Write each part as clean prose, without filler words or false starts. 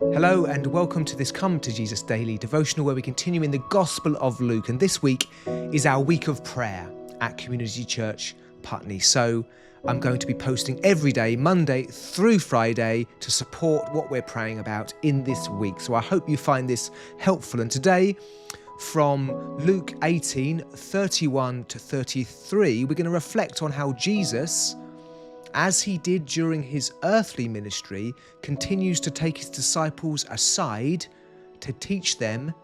Hello and welcome to this Come to Jesus Daily devotional where we continue in the Gospel of Luke, and this week is our week of prayer at Community Church Putney. So I'm going to be posting every day, Monday through Friday, to support what we're praying about in this week. So I hope you find this helpful. And today, from Luke 18:31 to 33, we're going to reflect on how Jesus, as he did during his earthly ministry, continues to take his disciples aside to teach them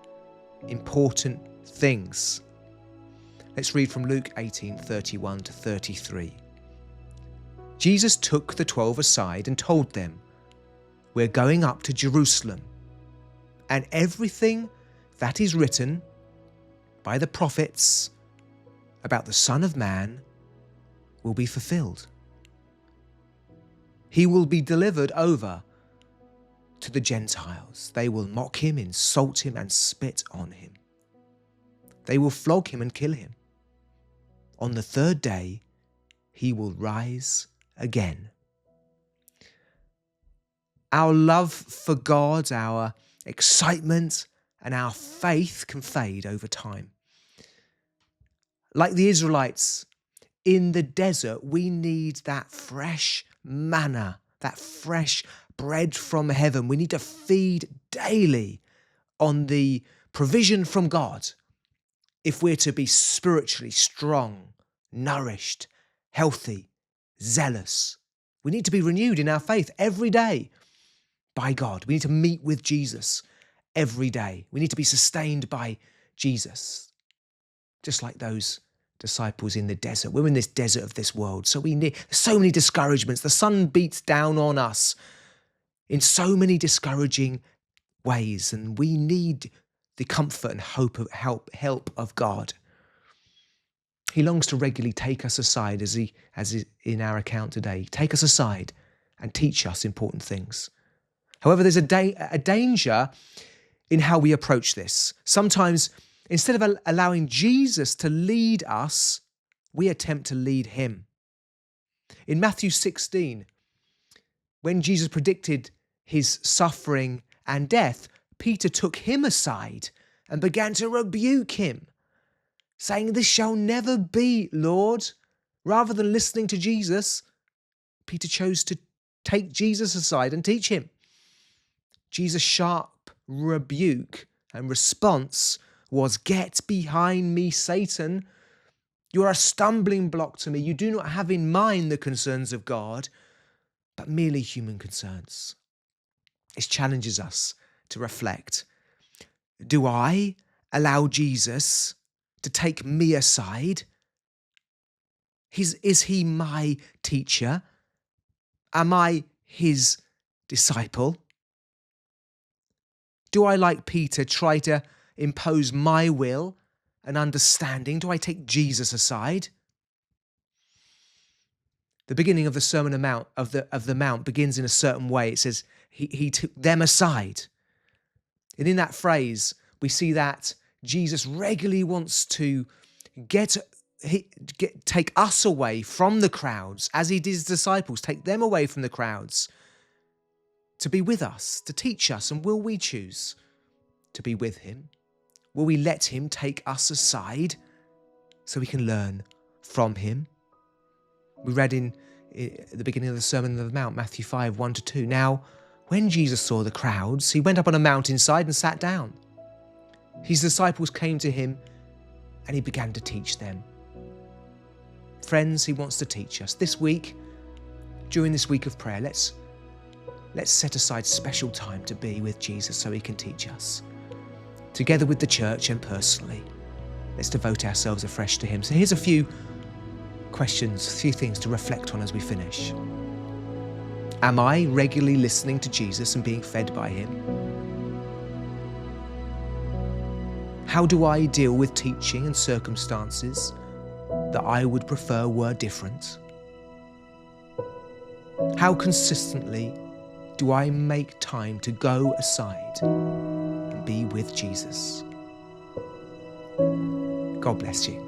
important things. Let's read from Luke 18:31 to 33. Jesus took the 12 aside and told them, "We're going up to Jerusalem, and everything that is written by the prophets about the Son of Man will be fulfilled. He will be delivered over to the Gentiles. They will mock him, insult him, and spit on him. They will flog him and kill him. On the third day, he will rise again." Our love for God, our excitement, and our faith can fade over time. Like the Israelites in the desert, we need that fresh manna, that fresh bread from heaven. We need to feed daily on the provision from God if we're to be spiritually strong, nourished, healthy, zealous. We need to be renewed in our faith every day by God. We need to meet with Jesus every day. We need to be sustained by Jesus, just like those disciples in the desert. We're in this desert of this world, so there's so many discouragements. The sun beats down on us in so many discouraging ways, and we need the comfort and help of God. He longs to regularly take us aside, as is in our account today. Take us aside and teach us important things. However, there's a danger in how we approach this. Sometimes, instead of allowing Jesus to lead us, we attempt to lead him. In Matthew 16, when Jesus predicted his suffering and death, Peter took him aside and began to rebuke him, saying, "This shall never be, Lord." Rather than listening to Jesus, Peter chose to take Jesus aside and teach him. Jesus' sharp rebuke and response was, "Get behind me, Satan. You are a stumbling block to me. You do not have in mind the concerns of God, but merely human concerns." It challenges us to reflect. Do I allow Jesus to take me aside? Is he my teacher? Am I his disciple? Do I, like Peter, try to impose my will and understanding? Do I take Jesus aside? The beginning of the Sermon of the Mount begins in a certain way. It says he took them aside. And in that phrase, we see that Jesus regularly wants to take us away from the crowds, as he did his disciples, take them away from the crowds, to be with us, to teach us. And will we choose to be with him? Will we let him take us aside so we can learn from him? We read in the beginning of the Sermon on the Mount, Matthew 5:1-2. Now, when Jesus saw the crowds, he went up on a mountainside and sat down. His disciples came to him and he began to teach them. Friends, he wants to teach us. This week, during this week of prayer, let's set aside special time to be with Jesus so he can teach us. Together with the church and personally, let's devote ourselves afresh to him. So here's a few questions, a few things to reflect on as we finish. Am I regularly listening to Jesus and being fed by him? How do I deal with teaching and circumstances that I would prefer were different? How consistently do I make time to go aside and be with Jesus? God bless you.